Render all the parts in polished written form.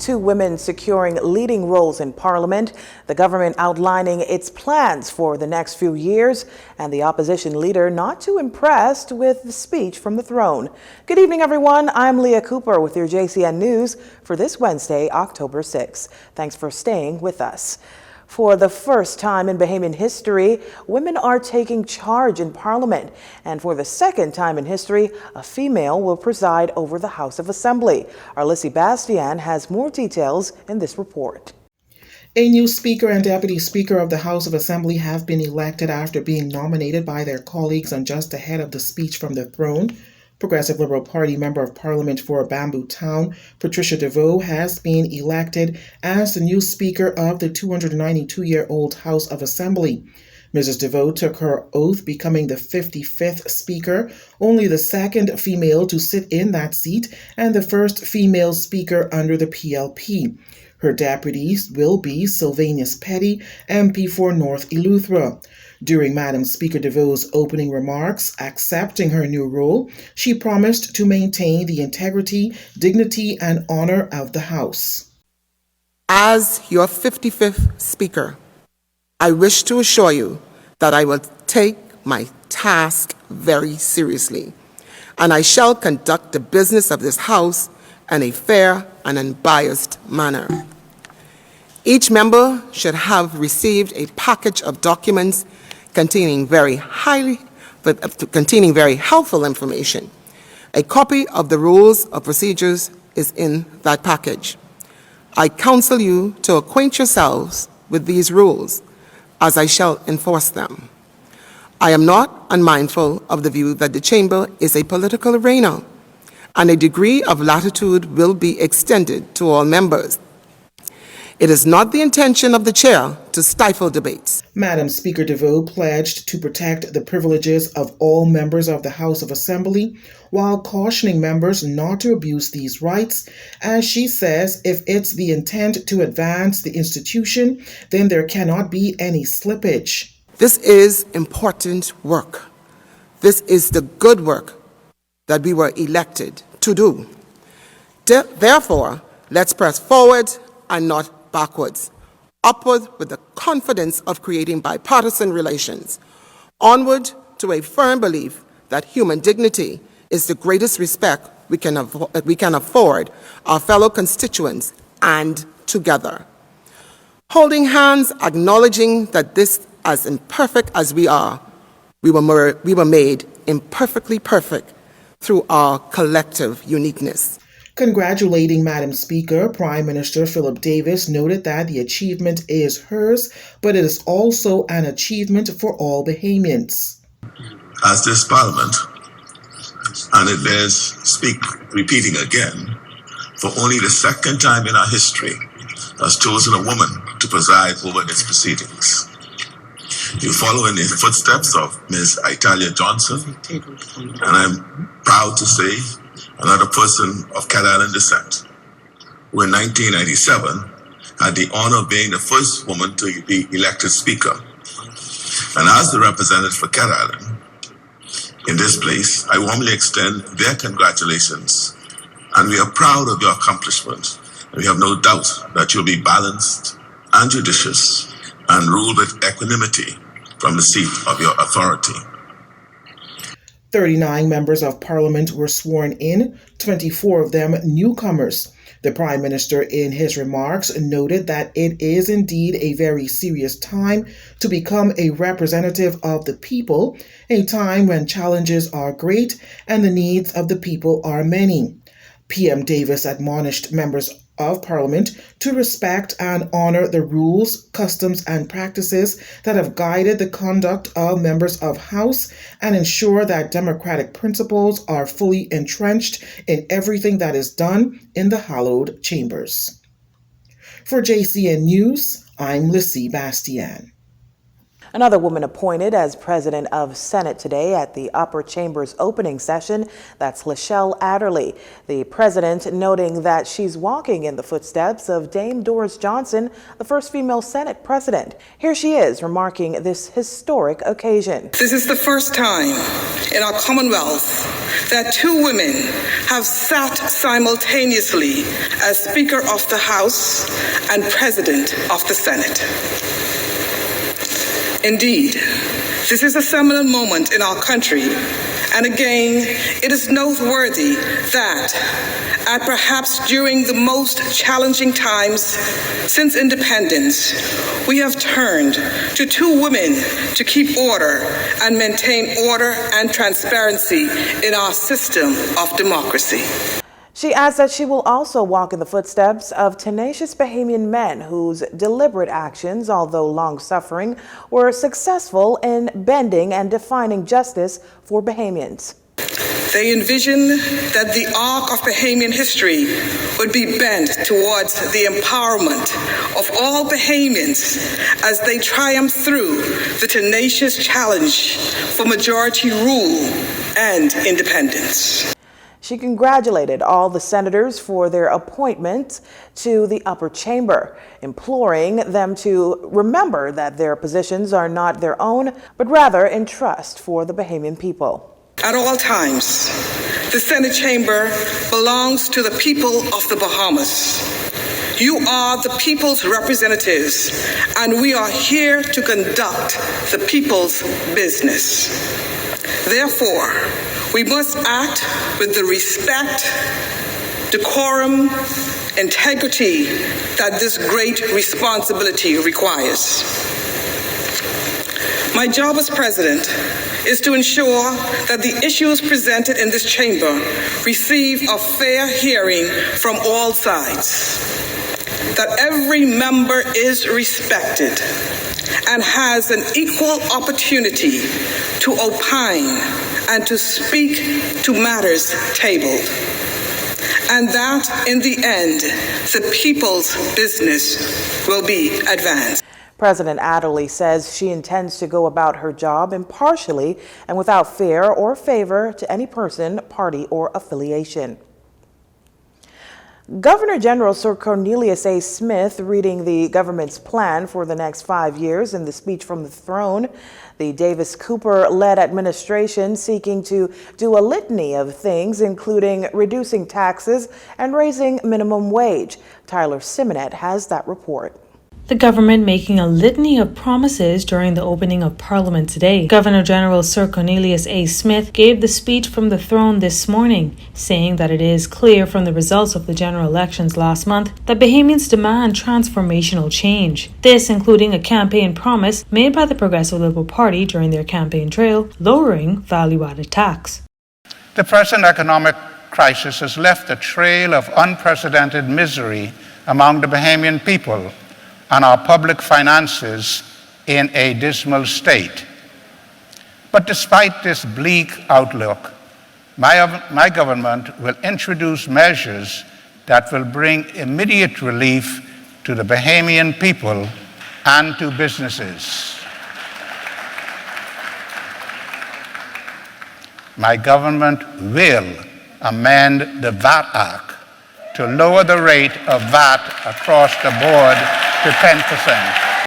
two women securing leading roles in Parliament, the government outlining its plans for the next few years, and the opposition leader not too impressed with the speech from the throne. Good evening, everyone. I'm Leah Cooper with your JCN News for this Wednesday, October 6th. Thanks for staying with us. For the first time in Bahamian history, women are taking charge in Parliament. And for the second time in history, a female will preside over the House of Assembly. Our Lissy Bastian has more details in this report. A new Speaker and Deputy Speaker of the House of Assembly have been elected after being nominated by their colleagues and just ahead of the speech from the throne. Progressive Liberal Party Member of Parliament for Bamboo Town, Patricia DeVoe, has been elected as the new Speaker of the 292-year-old House of Assembly. Mrs. DeVoe took her oath, becoming the 55th Speaker, only the second female to sit in that seat and the first female Speaker under the PLP. Her deputies will be Sylvanus Petty, MP for North Eleuthera. During Madam Speaker DeVoe's opening remarks, accepting her new role, she promised to maintain the integrity, dignity, and honor of the House. As your 55th Speaker, I wish to assure you that I will take my task very seriously, and I shall conduct the business of this House in a fair and unbiased manner. Each member should have received a package of documents containing very helpful information. A copy of the rules of procedures is in that package. I counsel you to acquaint yourselves with these rules, as I shall enforce them. I am not unmindful of the view that the Chamber is a political arena, and a degree of latitude will be extended to all members. It is not the intention of the Chair to stifle debates. Madam Speaker DeVoe pledged to protect the privileges of all members of the House of Assembly while cautioning members not to abuse these rights. As she says, if it's the intent to advance the institution, then there cannot be any slippage. This is important work. This is the good work that we were elected to do. Therefore, let's press forward and not backwards, upward with the confidence of creating bipartisan relations, onward to a firm belief that human dignity is the greatest respect we can afford our fellow constituents, and together. Holding hands, acknowledging that this, as imperfect as we are, we were made imperfectly perfect through our collective uniqueness. Congratulating Madam Speaker, Prime Minister Philip Davis noted that the achievement is hers, but it is also an achievement for all Bahamians. As this Parliament, and it bears repeating again, for only the second time in our history, has chosen a woman to preside over its proceedings. You follow in the footsteps of Ms. Italia Johnson, and I'm proud to say another person of Cat Island descent, who in 1997 had the honor of being the first woman to be elected Speaker. And as the representative for Cat Island in this place, I warmly extend their congratulations, and we are proud of your accomplishment. And we have no doubt that you'll be balanced and judicious and rule with equanimity from the seat of your authority. 39 members of Parliament were sworn in, 24 of them newcomers. The Prime Minister, in his remarks, noted that it is indeed a very serious time to become a representative of the people, a time when challenges are great and the needs of the people are many. PM Davis admonished members of Parliament to respect and honor the rules, customs, and practices that have guided the conduct of members of House and ensure that democratic principles are fully entrenched in everything that is done in the hallowed chambers. For JCN News, I'm Lissy Bastian. Another woman appointed as president of Senate today at the upper chamber's opening session, that's Lachelle Adderley. The president noting that she's walking in the footsteps of Dame Doris Johnson, the first female Senate president. Here she is remarking this historic occasion. This is the first time in our Commonwealth that two women have sat simultaneously as Speaker of the House and President of the Senate. Indeed, this is a seminal moment in our country, and again, it is noteworthy that at perhaps during the most challenging times since independence, we have turned to two women to keep order and maintain order and transparency in our system of democracy. She adds that she will also walk in the footsteps of tenacious Bahamian men whose deliberate actions, although long-suffering, were successful in bending and defining justice for Bahamians. They envisioned that the arc of Bahamian history would be bent towards the empowerment of all Bahamians as they triumph through the tenacious challenge for majority rule and independence. She congratulated all the senators for their appointment to the upper chamber, imploring them to remember that their positions are not their own, but rather in trust for the Bahamian people. At all times, the Senate chamber belongs to the people of the Bahamas. You are the people's representatives, and we are here to conduct the people's business. Therefore, we must act with the respect, decorum, integrity that this great responsibility requires. My job as president is to ensure that the issues presented in this chamber receive a fair hearing from all sides, that every member is respected and has an equal opportunity to opine and to speak to matters tabled, and that in the end, the people's business will be advanced. President Adderley says she intends to go about her job impartially and without fear or favor to any person, party, or affiliation. Governor General Sir Cornelius A. Smith reading the government's plan for the next 5 years in the speech from the throne. The Davis Cooper-led administration seeking to do a litany of things, including reducing taxes and raising minimum wage. Tyler Simonet has that report. The government making a litany of promises during the opening of Parliament today. Governor General Sir Cornelius A. Smith gave the speech from the throne this morning, saying that it is clear from the results of the general elections last month that Bahamians demand transformational change. This including a campaign promise made by the Progressive Liberal Party during their campaign trail, lowering value-added tax. The present economic crisis has left a trail of unprecedented misery among the Bahamian people and our public finances in a dismal state. But despite this bleak outlook, my government will introduce measures that will bring immediate relief to the Bahamian people and to businesses. My government will amend the VAT Act to lower the rate of VAT across the board to 10%.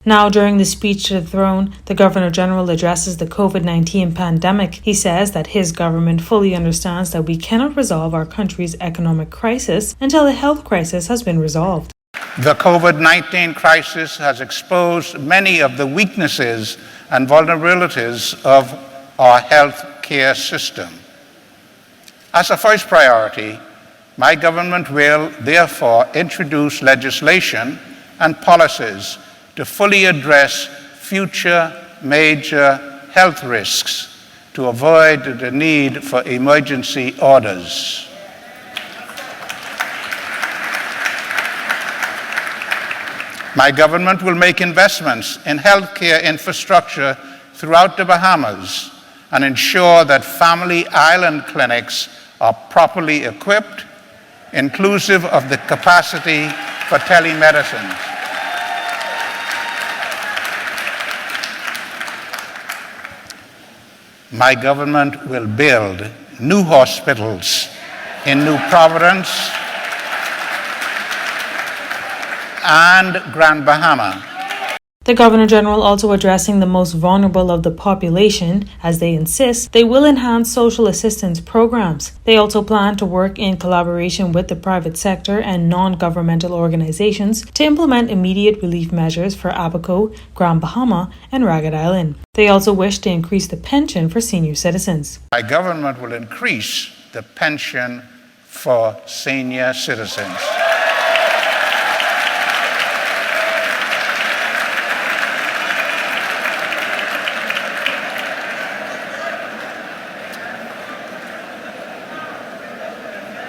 Now, during the speech to the throne, the Governor General addresses the COVID-19 pandemic. He says that his government fully understands that we cannot resolve our country's economic crisis until the health crisis has been resolved. The COVID-19 crisis has exposed many of the weaknesses and vulnerabilities of our health care system. As a first priority, my government will therefore introduce legislation and policies to fully address future major health risks to avoid the need for emergency orders. My government will make investments in healthcare infrastructure throughout the Bahamas and ensure that family island clinics are properly equipped, inclusive of the capacity for telemedicine. My government will build new hospitals in New Providence and Grand Bahama. The Governor General also addressing the most vulnerable of the population as they insist they will enhance social assistance programs. They also plan to work in collaboration with the private sector and non-governmental organizations to implement immediate relief measures for Abaco, Grand Bahama, and Ragged Island. They also wish to increase the pension for senior citizens. My government will increase the pension for senior citizens.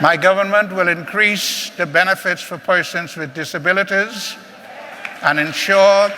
My government will increase the benefits for persons with disabilities and ensure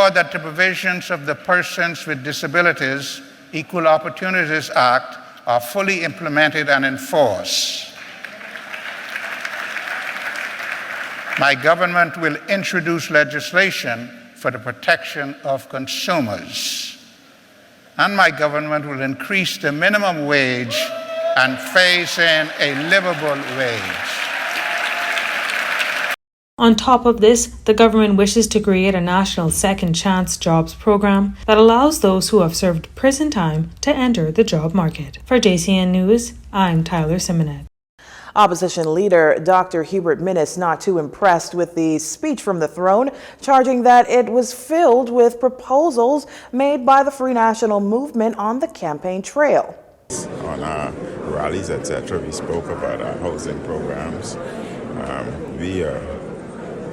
that the provisions of the Persons with Disabilities Equal Opportunities Act are fully implemented and enforced. My government will introduce legislation for the protection of consumers. And my government will increase the minimum wage and phase in a livable wage. On top of this, the government wishes to create a national second chance jobs program that allows those who have served prison time to enter the job market. For JCN News, I'm Tyler Simonet. Opposition leader Dr. Hubert Minnis not too impressed with the speech from the throne, charging that it was filled with proposals made by the Free National Movement on the campaign trail. On our rallies, etc., we spoke about our housing programs. We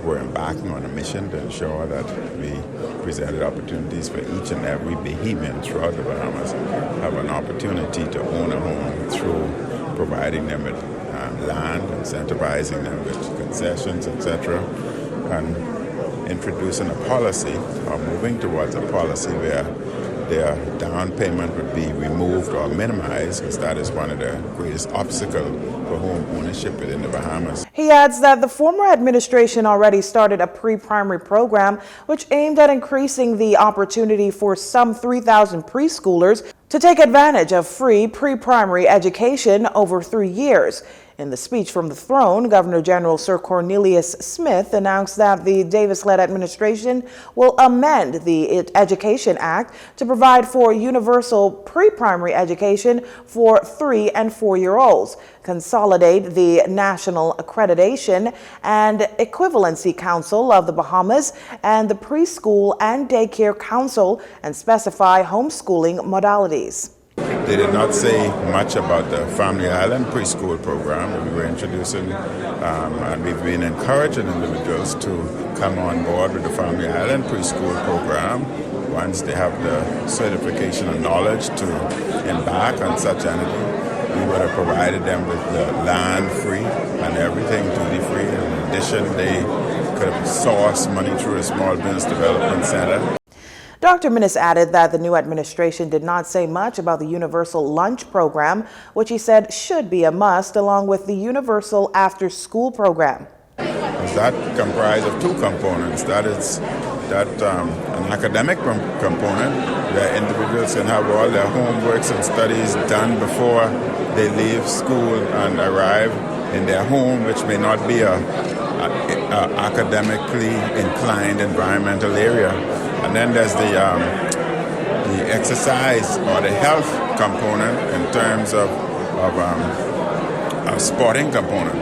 were embarking on a mission to ensure that we presented opportunities for each and every Bahamian throughout the Bahamas have an opportunity to own a home through providing them with land, incentivizing them with concessions, etc., and introducing a policy or moving towards a policy where their down payment would be removed or minimized, because that is one of the greatest obstacles for home ownership within the Bahamas. He adds that the former administration already started a pre-primary program which aimed at increasing the opportunity for some 3,000 preschoolers to take advantage of free pre-primary education over 3 years. In the speech from the throne, Governor General Sir Cornelius Smith announced that the Davis-led administration will amend the Education Act to provide for universal pre-primary education for 3- and 4-year-olds, consolidate the National Accreditation and Equivalency Council of the Bahamas and the Preschool and Daycare Council, and specify homeschooling modalities. They did not say much about the Family Island preschool program that we were introducing, and we've been encouraging individuals to come on board with the Family Island preschool program once they have the certification and knowledge to embark on such entity. We would have provided them with the land free and everything duty free. In addition, they could have sourced money through a small business development center. Dr. Minnis added that the new administration did not say much about the Universal Lunch Program, which he said should be a must, along with the Universal After-School Program. That comprised of two components. That is an academic component where individuals can have all their homeworks and studies done before they leave school and arrive in their home, which may not be a academically inclined environmental area. And then there's the exercise or the health component in terms of a sporting component.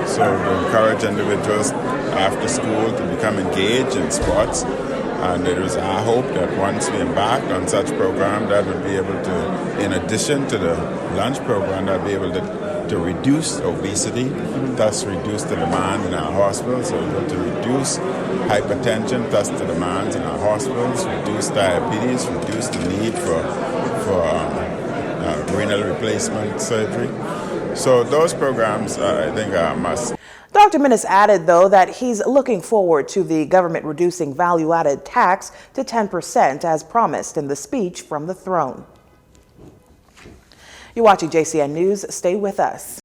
So to encourage individuals after school to become engaged in sports. And it was our hope that once we embarked on such program, that would be able to, in addition to the lunch program, that would be able to reduce obesity, thus reduce the demand in our hospitals, so to reduce hypertension, thus the demands in our hospitals, reduce diabetes, reduce the need for renal replacement surgery. So those programs, I think, are a must. Dr. Minnis added, though, that he's looking forward to the government reducing value-added tax to 10% as promised in the speech from the throne. You're watching JCN News. Stay with us.